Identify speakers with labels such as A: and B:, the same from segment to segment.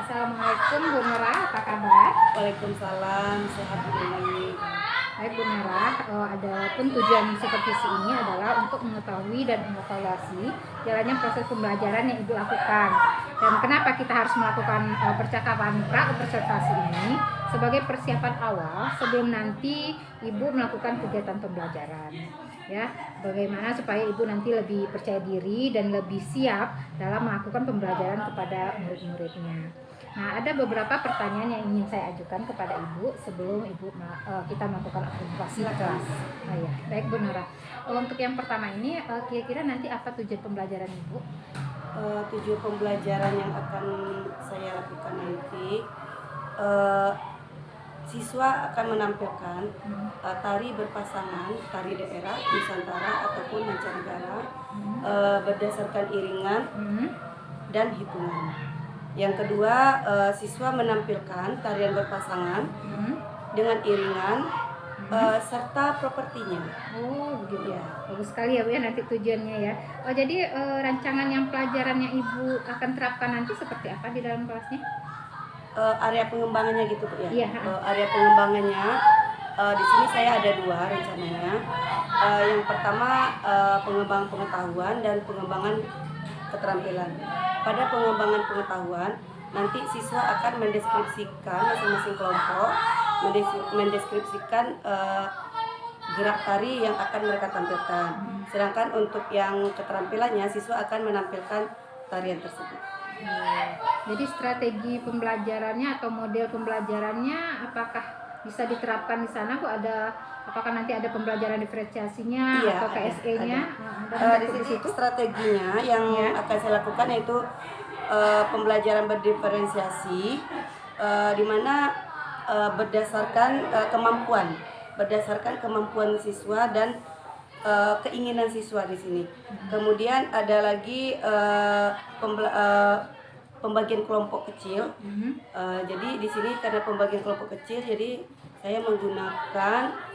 A: Assalamualaikum Bu Nora, apa kabar?
B: Waalaikumsalam, sehat ini.
A: Baik Bu Nora, adapun tujuan supervisi ini adalah untuk mengetahui dan mengevaluasi jalannya proses pembelajaran yang Ibu lakukan. Dan kenapa kita harus melakukan percakapan pra-observasi ini sebagai persiapan awal sebelum nanti Ibu melakukan kegiatan pembelajaran. Ya, bagaimana supaya Ibu nanti lebih percaya diri dan lebih siap dalam melakukan pembelajaran kepada murid-muridnya. Nah, ada beberapa pertanyaan yang ingin saya ajukan kepada Ibu sebelum kita melakukan observasi kelas. Oh ya, baik Bu Nora. Untuk yang pertama ini, kira-kira nanti apa tujuan pembelajaran Ibu?
B: Tujuan pembelajaran yang akan saya lakukan nanti, siswa akan menampilkan tari berpasangan, tari daerah, Nusantara ataupun mancanegara, berdasarkan iringan dan hitungan. Yang kedua, siswa menampilkan tarian berpasangan dengan iringan serta propertinya.
A: Oh begitu ya, bagus sekali ya Bu ya, nanti tujuannya ya. Jadi rancangan yang pelajarannya Ibu akan terapkan nanti seperti apa di dalam kelasnya?
B: Area pengembangannya gitu Bu ya.
A: Iya.
B: Area pengembangannya di sini saya ada dua rencananya. Yang pertama pengembangan pengetahuan dan pengembangan keterampilan. Pada pengembangan pengetahuan nanti siswa akan mendeskripsikan masing-masing kelompok, mendeskripsikan gerak tari yang akan mereka tampilkan. Sedangkan untuk yang keterampilannya siswa akan menampilkan tarian tersebut.
A: Jadi strategi pembelajarannya atau model pembelajarannya apakah bisa diterapkan di sana Bu? Apakah nanti ada pembelajaran diferensiasinya atau KSE-nya?
B: Di sini strateginya yang akan saya lakukan yaitu pembelajaran berdiferensiasi, di mana berdasarkan kemampuan siswa dan keinginan siswa di sini. Kemudian ada lagi pembagian kelompok kecil. Jadi di sini karena pembagian kelompok kecil, jadi saya menggunakan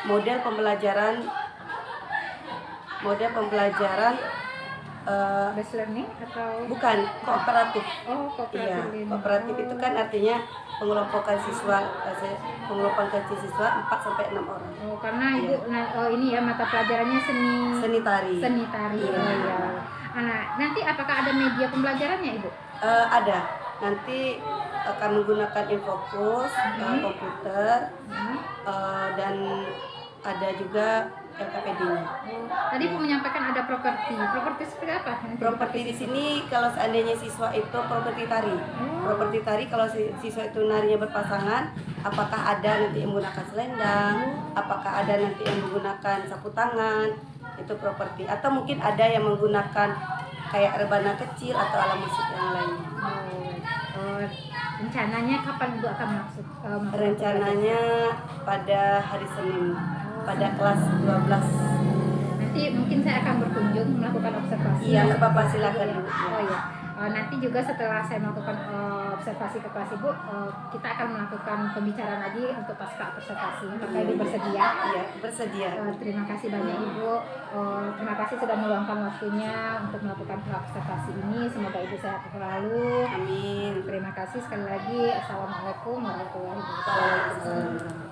B: model pembelajaran
A: based learning atau
B: bukan kooperatif.
A: Oh, kooperatif.
B: Iya, kooperatif itu kan artinya pengelompokan siswa 4 sampai 6 orang.
A: Oh, karena Ibu ini ya mata pelajarannya seni
B: tari.
A: Iya. Oh ya. Nah, nanti apakah ada media pembelajarannya Ibu?
B: Ada. Nanti akan menggunakan infocus, komputer, dan ada juga LKPD-nya.
A: Tadi Bu menyampaikan ada properti. Properti seperti apa?
B: Properti di sini kalau seandainya siswa itu properti tari. Properti tari kalau siswa itu narinya berpasangan, apakah ada nanti yang menggunakan selendang, apakah ada nanti yang menggunakan sapu tangan, itu properti. Atau mungkin ada yang menggunakan kayak rebana kecil atau alat musik yang lainnya.
A: Rencananya kapan Ibu akan masuk?
B: Rencananya pada hari Senin, pada kelas 12.
A: Nanti mungkin saya akan berkunjung melakukan observasi.
B: Iya, nggak apa-apa, silakan Ibu.
A: Oh iya. Nanti juga setelah saya melakukan observasi ke kelas Ibu, kita akan melakukan pembicaraan lagi untuk pasca observasi. Apakah Ibu bersedia?
B: Iya, bersedia.
A: Terima kasih banyak Ibu. Terima kasih sudah meluangkan waktunya untuk melakukan observasi ini. Semoga Ibu sehat selalu.
B: Amin.
A: Terima kasih sekali lagi. Assalamualaikum warahmatullahi wabarakatuh.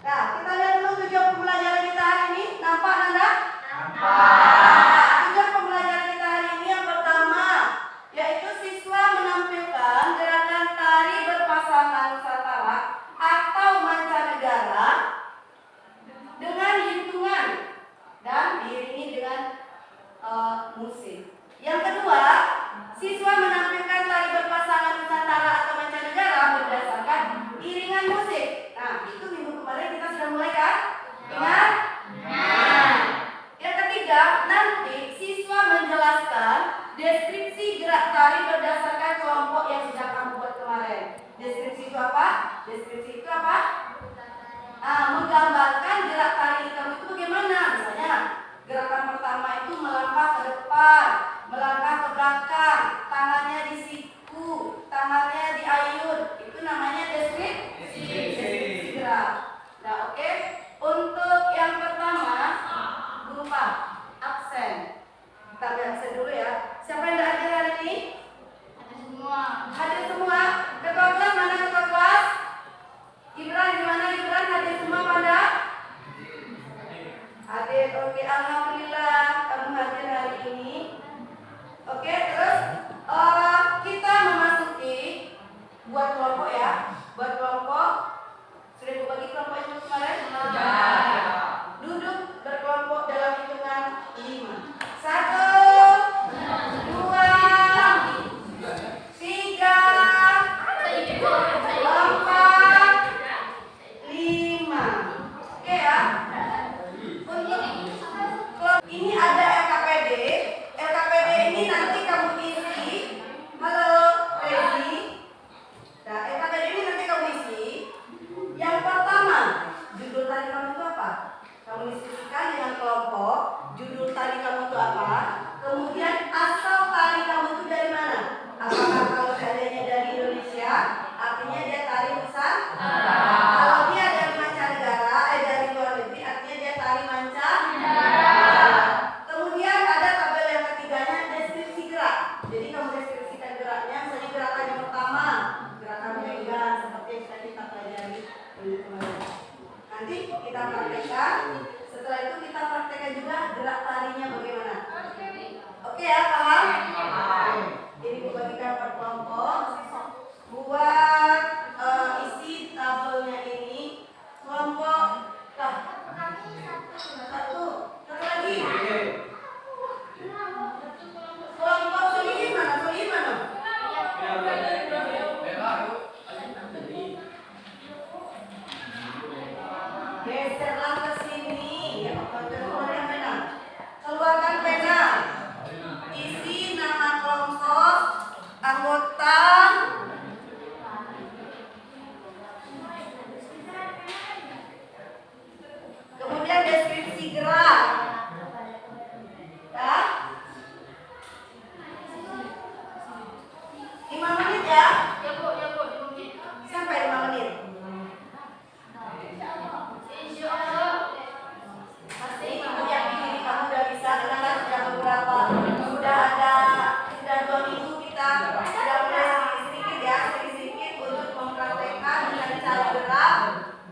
C: Nah, kita lihat dulu tujuan pembelajaran kita hari ini. Nampak Nanda?
B: Sampai 5 menit. Pasti ibu yakin kamu udah bisa, karena kan sudah beberapa, sudah 2 minggu kita sudah mulai sedikit-sedikit untuk mempraktekkan dengan cara gerak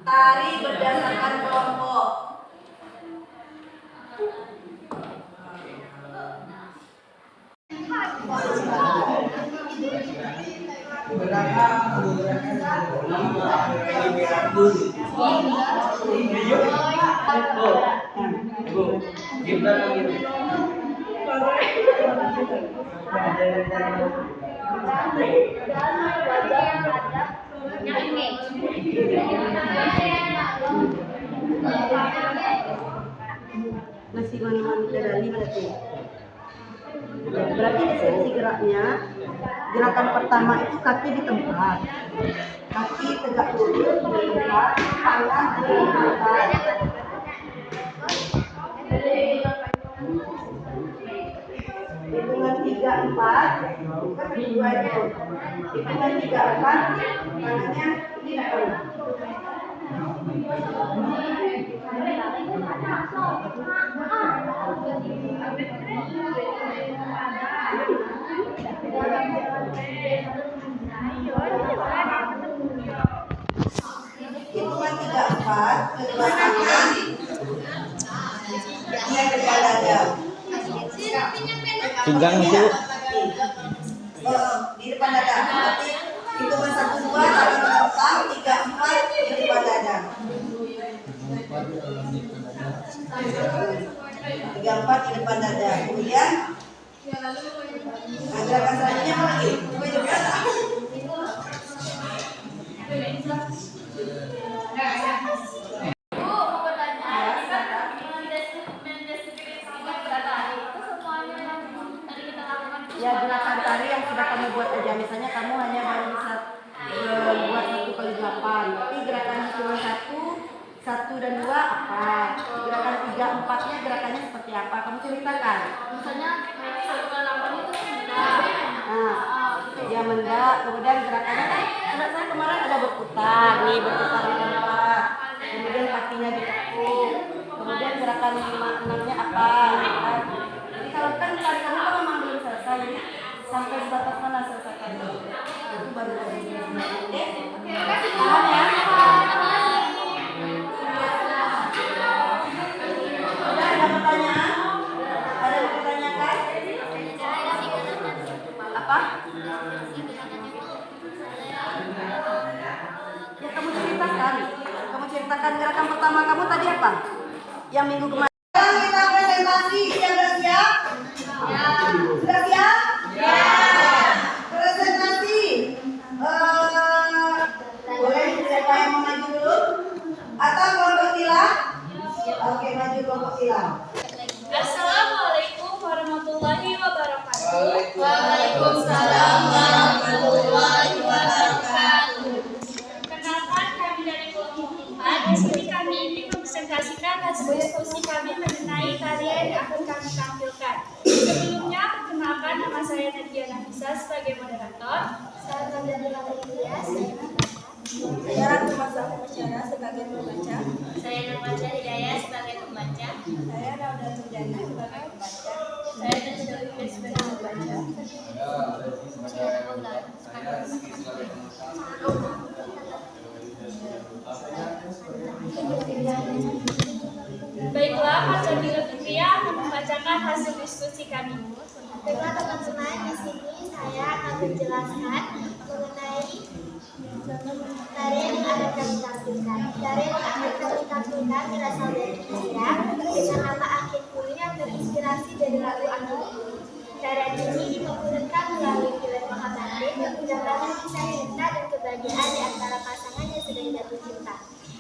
B: tari berdasarkan kelompok. Masih mani-mani dari berarti. Berarti esensi geraknya, gerakan pertama itu kaki di tempat, kaki tegak lurus di tempat, tangan di atas. Hitungan 3, 4, bukan kedua itu. Hitungan 3, 4, tangannya di depan. Hitungan 3, 4, kedua tangan dia depan dada.
C: Pinggang itu
B: di depan dada. Berarti hitungan 1, 2, tangan lempang, 3, 4 di depan dada. 3, 4 di depan dada. Kemudian gerakan selanjutnya apa lagi? Coba juga. Ya, gerakan tari yang sudah kamu buat aja. Misalnya kamu hanya baru bisa buat 1/8. Tapi gerakan hitungan 1 dan 2 apa? Gerakan 3, 4-nya gerakannya seperti apa? Kamu ceritakan.
D: Misalnya 1/8 itu mendak.
B: Nah, dia mendak. Kemudian gerakannya kan saya kemarin ada berputar nih, berputar di tempat. Kemudian kakinya ditekuk. Kemudian gerakan 5, 6-nya apa? Jadi kalau kan tari kamu kan memang belum selesai, jadi sampai sebatas mana selesaikan dulu. Itu baru lagi. Oke? Paham ya? Udah ada pertanyaan? Ada yang ditanyakan? Apa? Ya kamu ceritakan. Kamu ceritakan gerakan pertama kamu tadi apa? Yang minggu kemarin. Sekarang kita presentasi, sudah siap? Ya. Sudah siap? Ya. Presentasi. Boleh siapa yang mau maju dulu? Atau kelompok silang? Oke, maju kelompok silang.
D: Assalamualaikum warahmatullahi wabarakatuh.
B: Waalaikumsalam warahmatullahi wabarakatuh.
D: Perkenalkan, kami dari kelompok 4. Di sini kami ingin mempresentasikan hasil diskusi kami mengenai tarian yang akan kami tampilkan. Sebelumnya, perkenalkan, nama saya Nadia Nafisa sebagai moderator.
E: Saya Nadia Nafisa,
B: Saya Rahmat Masyara sebagai pembaca.
E: saya Nurmansyah Hidayah sebagai pembaca.
B: Saya Rauda Nurjana sebagai pembaca.
E: Saya Tasya sebagai pembaca.
D: Baiklah, Hajar Fitriya akan membacakan hasil diskusi kami.
E: Baiklah teman-teman, di sini saya akan menjelaskan mengenai tarian yang akan kami tampilkan. Tarian yang akan kami tampilkan berasal dari India dengan nama Akhir Puri yang terinspirasi dari lagu Akhir Puri. Tarian ini dipersembahkan melalui film Mahabharata yang menggambarkan kisah cinta dan kebahagiaan di antara pasangan yang sedang jatuh cinta.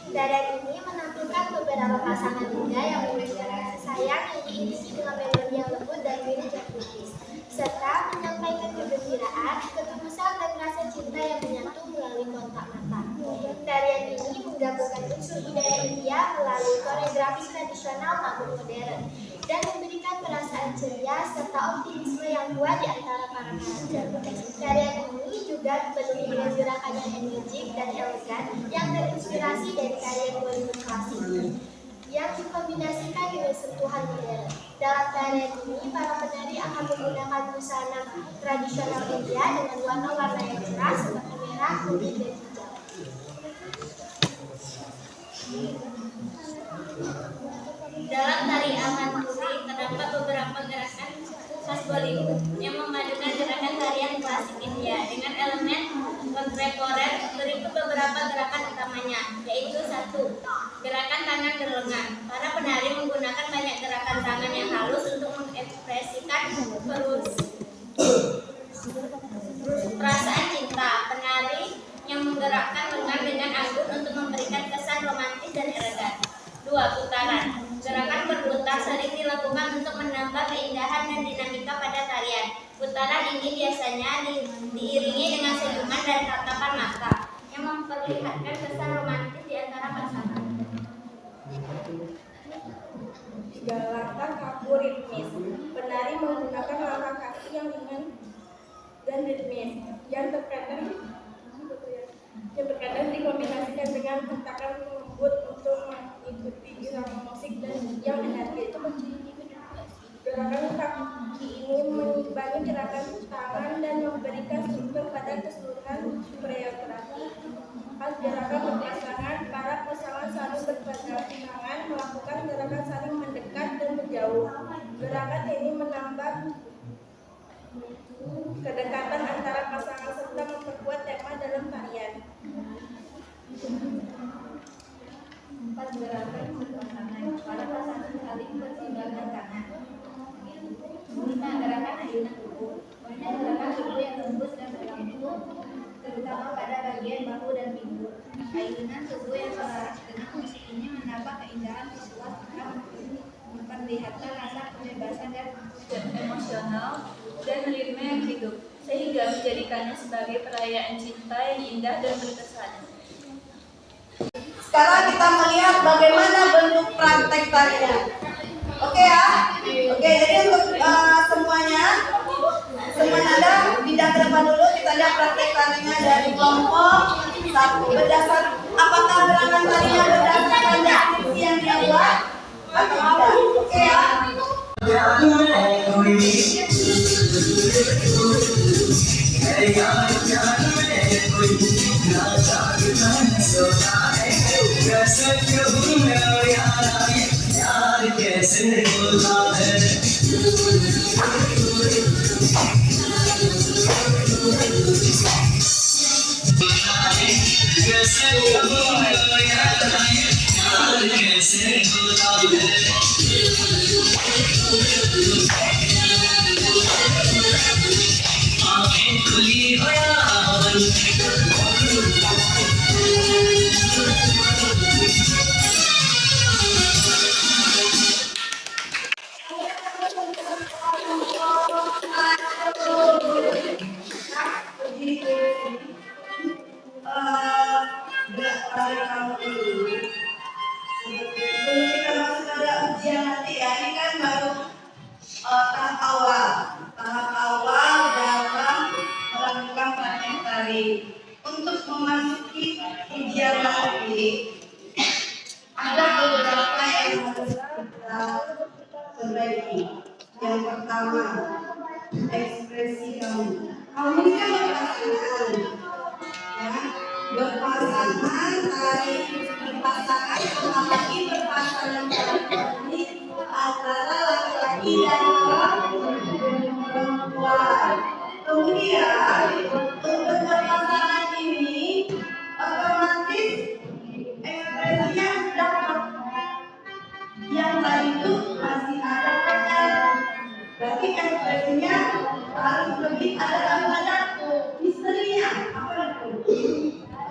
E: Tarian ini menampilkan beberapa pasangan muda yang menunjukkan kasih sayang yang diiringi dengan melodi yang lembut dan lirik yang puitis, serta menyampaikan kegembiraan, ketulusan dan rasa cinta yang menyatu melalui kontak mata. Tarian ini menggabungkan unsur budaya India melalui koreografi tradisional maupun modern dan memberikan perasaan ceria serta optimisme yang kuat di antara para karakter. Tarian ini juga dan penuh dengan gerakan yang energik dan elegan yang terinspirasi dari tarian Bollywood klasik yang dikombinasikan dengan sentuhan modern. Dalam tarian ini, para penari akan menggunakan busana tradisional India dengan warna-warna yang cerah seperti merah, kuning, dan hijau.
C: Dalam tari Amanturi terdapat beberapa gerakan khas Bollywood yang memadukan gerakan tarian klasik India dengan elemen kontemporer. Berikut beberapa gerakan utamanya, yaitu 1. Gerakan tangan berlengan. Para penari menggunakan banyak gerakan tangan yang halus untuk mengekspresikan perasaan cinta. Penari yang menggerakkan lengan dengan anggun untuk memberikan kesan romantis dan elegan. 2. Putaran. Gerakan berputar sering dilakukan untuk menambah keindahan dan dinamika pada tarian. Putaran ini biasanya diiringi dengan senyuman dan tatapan mata yang memperlihatkan kesan romantis di antara pasangan.
F: Gerakan kaku ritmis. Penari menggunakan langkah kaki yang ringan dan ritmis yang terkadang dikombinasikan dengan hentakan lembut untuk mengikuti irama musik dan yang energi. Gerakan kaki ini mengimbangi gerakan tangan dan memberikan struktur pada keseluruhan koreografi. Pas gerakan berpasangan, para pasangan saling berpegangan tangan, melakukan gerakan saling mendekat dan menjauh. Gerakan ini menambah kedekatan antara pasangan serta memperkuat tema dalam tarian.
C: 4. Gerakan berpasangan. Para pasangan saling berpegangan tangan. 5. Gerakan ayunan tubuh. Banyak gerakan tubuh yang tembus dan berlangsung, terutama pada bagian bahu dan pinggul. Ayunan tubuh yang selaras dengan musik ini menambah keindahan visual serta memperlihatkan rasa kebebasan dan emosional dan ritme yang hidup, sehingga menjadikannya sebagai perayaan cinta yang indah dan berkesan.
B: Sekarang kita melihat bagaimana bentuk praktek tarian. Oke ya? Oke, jadi untuk semuanya ada bidang ke depan dulu. Kita lihat praktek tarinya dari kelompok 1. Berdasar, apakah gerakan tarinya berdasarkan deskripsi yang dia buat atau tidak? Oke ya? Untuk memasuki ujian nanti, ada beberapa yang harus kita perbaiki. Yang pertama, ekspresi kamu. Kamu ini kan berpasangan, ya, berpasangan tari berpasangan, apalagi berpasangan tari antara laki-laki dan perempuan. Kemudian untuk berpasangan ini otomatis ekspresinya dapat. Yang tadi itu masih ada pacaran, berarti ekspresinya harus lebih ada misterinya. Apa itu?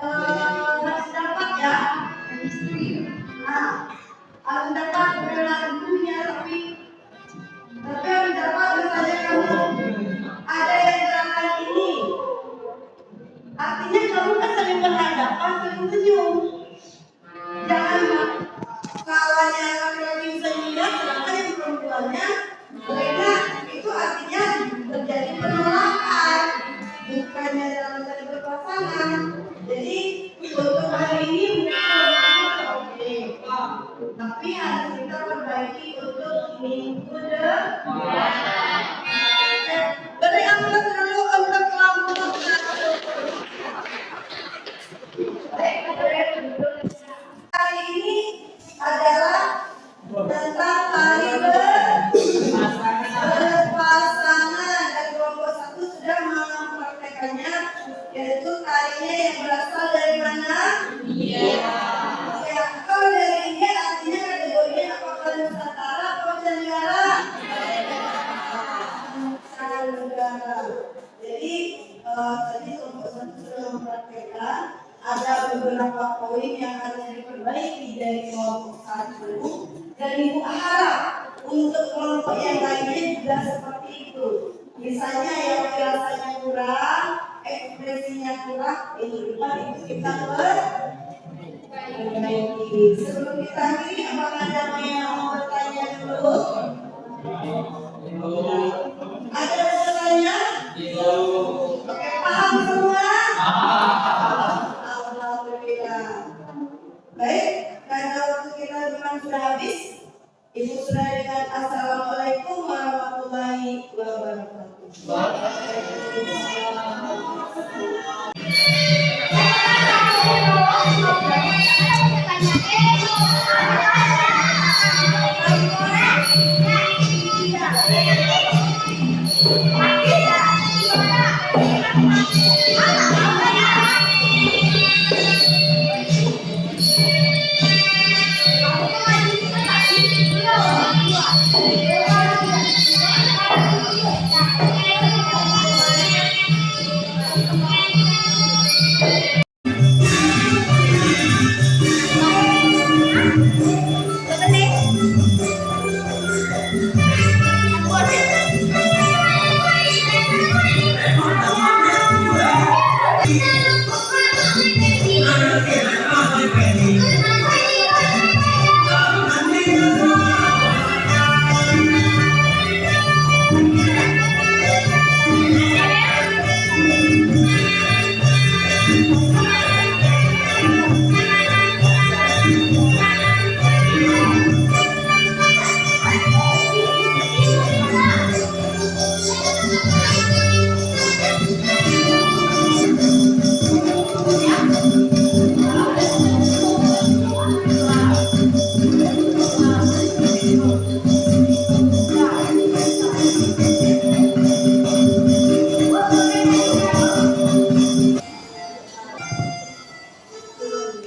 B: Harus dapat ya. Harus dapat lagunya, tapi harus dapat misalnya kamu ada yang gerakan ini, artinya kamu kan saling berhadapan, saling senyum. Jangan kawannya laki-laki senyum, sedangkan yang perempuannya beda. Itu artinya terjadi penolakan, bukannya dalam tadi
G: Yaitu tarinya yang berasal dari mana? India. Ya, kalau dari India artinya kategorinya apakah Nusantara atau mancanegara? Mancanegara. Jadi tadi kelompok satu sudah mempraktekkan ada beberapa poin yang harus diperbaiki dari kelompok satu, dan Ibu harap untuk kelompok yang lainnya juga seperti itu. Misalnya yang rasanya kurang, ekspresinya kurang, itu kita perbaiki. Sebelum kita akhiri, apakah ada yang mau bertanya dulu? Ada yang bertanya? Oke, paham semua? Alhamdulillah. Baik, karena waktu kita memang sudah habis, Ibu sudah dengan Assalamualaikum warahmatullahi wabarakatuh.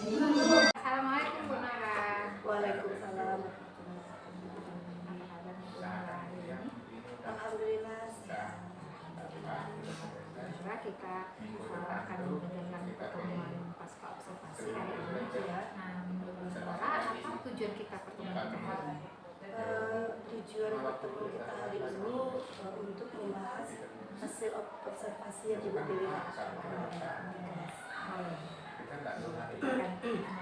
A: Assalamualaikum Bu Nara.
B: Waalaikumsalam.
A: Apa kabar Bu Nara hari ini?
B: Alhamdulillah.
A: Nara, kita akan menjalankan pertemuan pasca observasi hari ini. Nah, menurut Bu Nara, apa tujuan kita pertemuan kita hari ini?
B: Tujuan pertemuan kita hari ini untuk membahas hasil observasi yang Ibu pilih.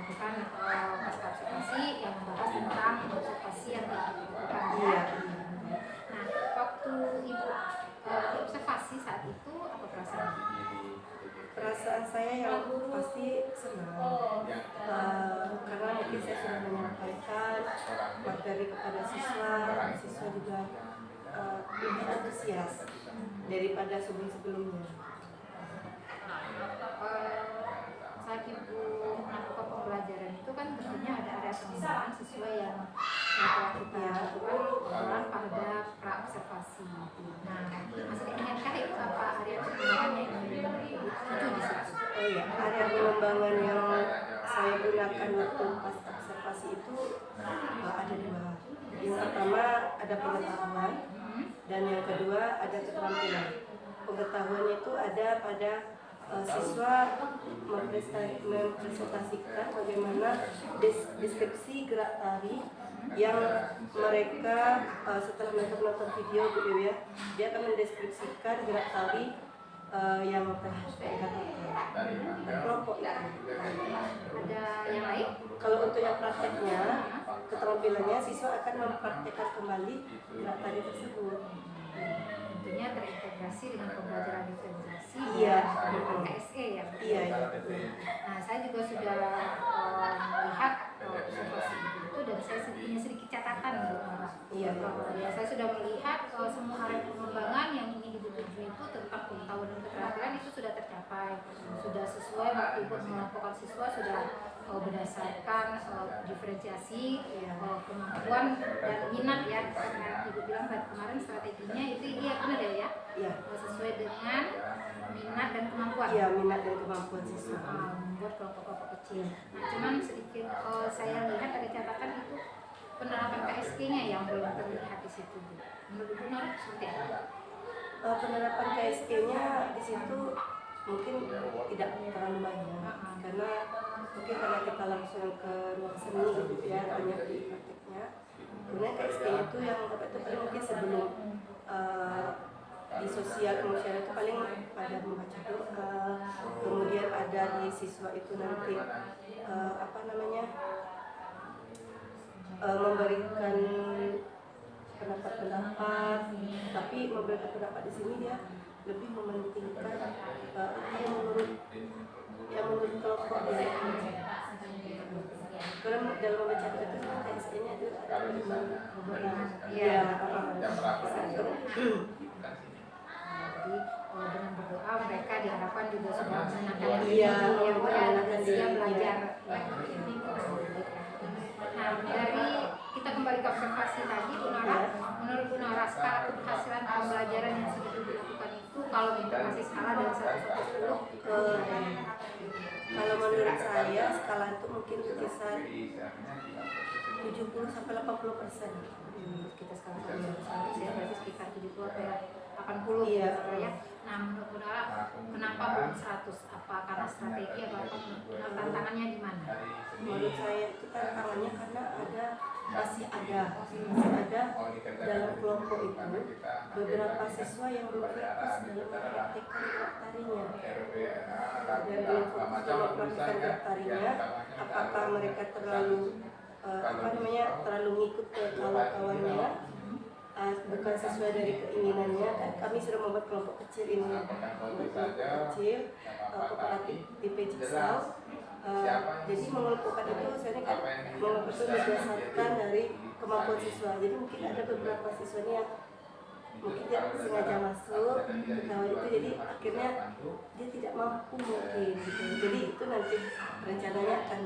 A: Melakukan pasca observasi yang membahas tentang observasi yang dilakukan.
B: Iya.
A: Nah, waktu Ibu observasi saat itu apa perasaan?
B: Perasaan saya yang pasti senang, karena mungkin saya sudah menyampaikan materi kepada siswa, siswa juga lebih antusias daripada sebelum-sebelumnya.
A: Saat Ibu melakukan pembelajaran itu kan tentunya ada area pengembangan sesuai yang telah kita lakukan dalam pada pra-observasi. Nah, masih diingatkan Ibu apa area pengembangan yang Ibu tuju di situ?
B: Oh iya, area pengembangan yang saya gunakan waktu pas observasi itu ada dua. Yang pertama ada pengetahuan, dan yang kedua ada keterampilan. Pengetahuannya itu ada pada siswa mempresentasikan bagaimana deskripsi gerak tari yang mereka setelah mereka menonton video Bu ya, dia akan mendeskripsikan gerak tari yang telah mereka tonton. Kelompok itu.
A: Ada yang lain?
B: Kalau untuk yang prakteknya, keterampilannya siswa akan mempraktekkan kembali gerak tari tersebut.
A: Tentunya terintegrasi dengan pembelajaran diferensiasi
B: Iya.
A: dengan KSE ya.
B: Iya.
A: Nah, saya juga sudah melihat observasi itu dan saya punya sedikit catatan Bu Nara.
B: Iya.
A: Ya, saya sudah melihat semua area pengembangan yang ingin Ibu tuju itu tentang pengetahuan dan keterampilan itu sudah tercapai, sudah sesuai waktu Ibu melakukan siswa sudah berdasarkan diferensiasi, kemampuan dan minat ya. Karena Ibu bilang kemarin strateginya itu iya benar ya,
B: Iya.
A: sesuai dengan minat dan kemampuan.
B: Iya, minat dan kemampuan siswa.
A: Membuat kelompok-kelompok kecil. Nah, cuman sedikit saya lihat ada catatan itu penerapan KSG-nya yang belum terlihat di situ. Menurut Ibu Nur seperti apa?
B: Penerapan KSG-nya di situ mungkin tidak terlalu banyak karena mungkin karena kita langsung ke ruang seni gitu ya, banyak di prakteknya. Kemudian KSG-nya itu yang dapat itu paling mungkin sebelum di sosial masyarakat itu paling ada membaca doa, kemudian ada di siswa itu nanti memberikan pendapat-pendapat, tapi memberikan pendapat di sini dia lebih mementingkan yang menurut kelompok dia. Kalau dalam membaca itu KSG-nya itu ada
A: Jadi dengan berdoa mereka diharapkan juga sudah menyenangkan siap belajar. Nah, dari kita kembali ke observasi tadi, Bu Nora, menurut Bu Nora skala keberhasilan pembelajaran yang sudah dilakukan itu kalau kita kasih skala dari 1 sampai 10,
B: kalau menurut saya skala itu mungkin berkisar 70 sampai 80%.
A: Kita sekarang saya berarti sekitar 70 sampai 80
B: Iya.
A: ya. Nah, menurut Bu Nora kenapa belum 100? Apa karena strategi atau apa? Tantangannya di mana?
B: Menurut saya itu tantangannya karena masih ada dalam kelompok itu beberapa siswa yang belum fokus dalam mempraktikkan gerak tarinya. Dan belum fokus dalam mempraktikkan gerak tarinya, apakah mereka terlalu terlalu ngikut ke kawan-kawannya, bukan sesuai dari keinginannya. Kan kami sudah membuat kelompok kecil ini, kooperatif tipe jigsaw. Jadi mengelompokkan itu sebenarnya kan mengelompok itu berdasarkan dari kemampuan siswa. Jadi mungkin ada beberapa siswanya yang mungkin dia sengaja masuk ke kawan itu, jadi akhirnya dia tidak mampu mungkin gitu. Jadi itu nanti rencananya akan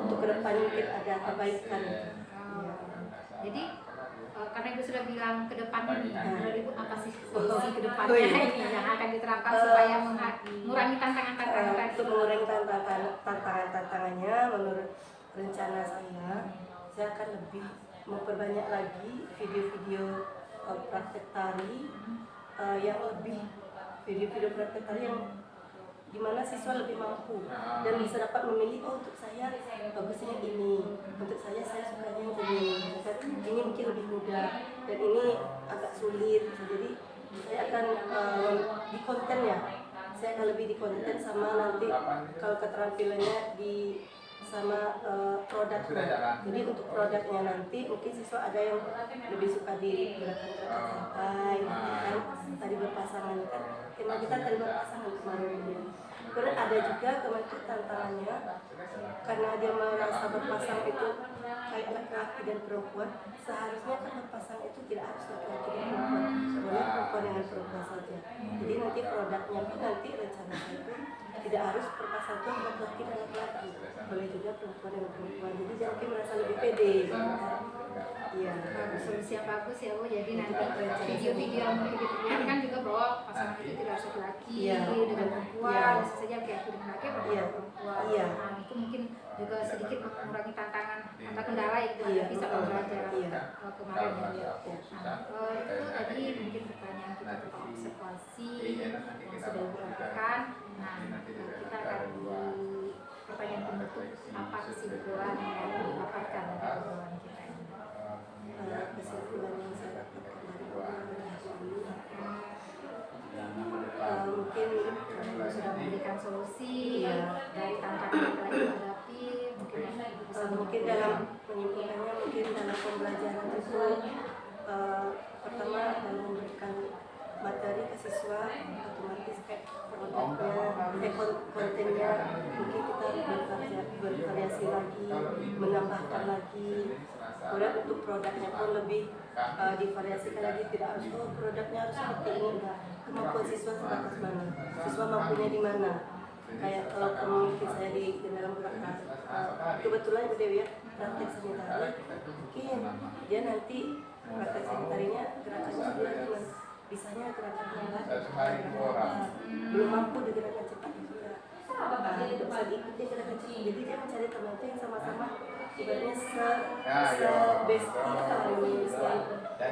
B: untuk kedepannya mungkin ada perbaikan.
A: Jadi karena Ibu sudah bilang ke depannya nih, menurut Ibu apa sih solusi ke depannya ini yang akan diterapkan supaya mengurangi tantangan-tantangan tadi?
B: Untuk mengurangi tantangannya, menurut rencana saya akan lebih memperbanyak lagi video-video praktek tari yang lebih video-video praktek tari yang dimana siswa lebih mampu dan bisa dapat memilih, oh untuk saya bagusnya ini, untuk saya sukanya yang ini, ini mungkin lebih mudah dan ini agak sulit. Jadi saya akan di konten ya, saya akan lebih di konten sama nanti kalau keterampilannya di sama produknya. Jadi untuk produknya nanti mungkin siswa ada yang lebih suka di gerakan-gerakan santai, kan tadi berpasangan kan, tema kita tadi berpasangan kemarin ya. Kemudian ada juga kemarin tantangannya karena dia merasa berpasang itu kayak laki-laki dan perempuan, seharusnya kan berpasang itu tidak harus laki-laki dan perempuan, boleh perempuan dengan perempuan saja. Jadi nanti produknya pun nanti rencana itu tidak harus berpasang itu laki-laki dan laki-laki, boleh juga perempuan dengan perempuan. Jadi jangan mungkin merasa lebih pede. Iya,
A: solusi yang bagus ya Bu. Jadi nanti video-video yang mungkin diperlihatkan juga bahwa pasangan itu tidak harus laki-laki dengan perempuan, bisa saja laki-laki dengan laki atau perempuan. Nah, itu mungkin juga sedikit mengurangi tantangan atau kendala yang kita hadapi saat pembelajaran kemarin ya. Nah, itu tadi mungkin pertanyaan kita tentang observasi yang sudah dilakukan. Nah, kita akan di pertanyaan penutup, apa kesimpulan yang didapatkan dari obrolan kita ini?
B: Kesimpulan yang saya dapatkan dari obrolan mungkin
A: sudah memberikan solusi dari tantangan yang telah dihadapi,
B: mungkin dalam penyimpanan mungkin dalam pembelajaran itu pertama dalam memberikan materi ke siswa otomatis kayak produknya, kontennya mungkin kita bervariasi lagi, menambahkan lagi. Kemudian untuk produknya pun lebih divariasikan lagi, tidak harus produknya harus seperti ini, enggak. Kemampuan siswa sebatas mana, siswa mampunya di mana. Kayak kalau mungkin saya di dalam gerakan kebetulan Bu Dewi ya praktek seni tari, mungkin dia nanti praktek seni tarinya gerakannya sebelah dengan bisanya gerakan lambat,
H: orang.
B: belum mampu di gerakan cepat juga. Bisa diikuti gerakan cepat. Jadi dia mencari teman yang sama-sama ibaratnya se-bestie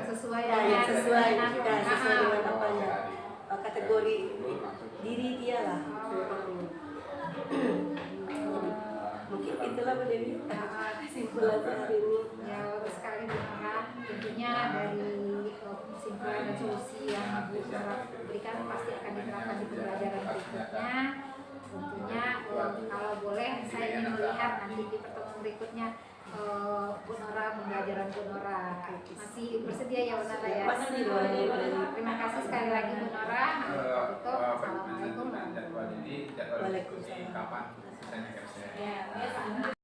A: Sesuai
B: yang sesuai
A: dengan
B: dengan apanya kategori diri dia lah. Mungkin itulah Bu Dewi kesimpulan hari ini.
A: Ya, bagus sekali Bu Nora. Tentunya dari kesimpulan dan solusi yang Bu Nora berikan pasti akan diterapkan di pembelajaran berikutnya. Tentunya kalau boleh saya ingin melihat nanti di pertemuan berikutnya Bu Nora, pembelajaran Bu Nora. Masih bersedia ya Bu Nora ya?
B: Pasti dong.
A: Terima kasih sekali lagi Bu Nora. Assalamualaikum warahmatullahi wabarakatuh.
H: Jadwal diskusi kapan selesainya capsnya.
A: Ya, biasa.